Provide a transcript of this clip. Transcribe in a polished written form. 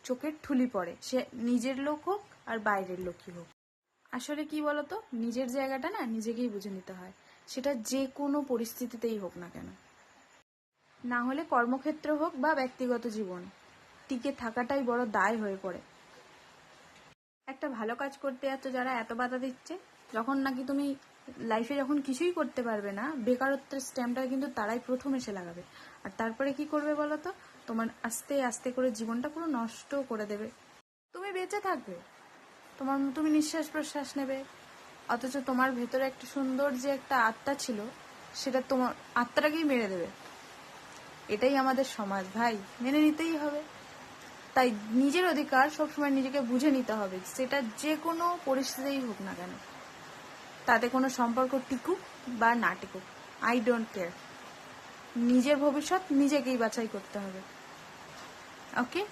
চোখের ঠুলি পড়ে, সে নিজের লোক হোক আর বাইরের লোকই হোক। আসলে কি বলতো, নিজের জায়গাটা না নিজেকেই বুঝে নিতে হয়, সেটা যে কোনো পরিস্থিতিতেই হোক না কেন। না হলে কর্মক্ষেত্র হোক বা ব্যক্তিগত জীবন, টিকে থাকাটাই বড় দায় হয়ে পড়ে। একটা ভালো কাজ করতে যাচ্ছ, যারা এত বাধা দিচ্ছে, যখন নাকি তুমি লাইফে যখন কিছুই করতে পারবে না, বেকারত্বের স্ট্যাম্পটা কিন্তু তারাই প্রথম এসে লাগাবে। আর তারপরে কি করবে বলো তো, তোমার আস্তে আস্তে করে জীবনটা পুরো নষ্ট করে দেবে। তুমি বেঁচে থাকবে, তুমি নিঃশ্বাস প্রশ্বাস নেবে, অথচ তোমার ভেতরে একটা সুন্দর যে একটা আত্মা ছিল, সেটা তোমার আত্মাটাকেই মেরে দেবে। এটাই আমাদের সমাজ ভাই, মেনে নিতেই হবে। তাই নিজের অধিকার সবসময় নিজেকে বুঝে নিতে হবে, সেটা যে কোনো পরিস্থিতিই হোক না কেন, তাতে কোনো সম্পর্ক টিকুক বা না টিকুক, আই ডোন্ট কেয়ার। নিজের ভবিষ্যৎ নিজেকেই বাছাই করতে হবে। ওকে।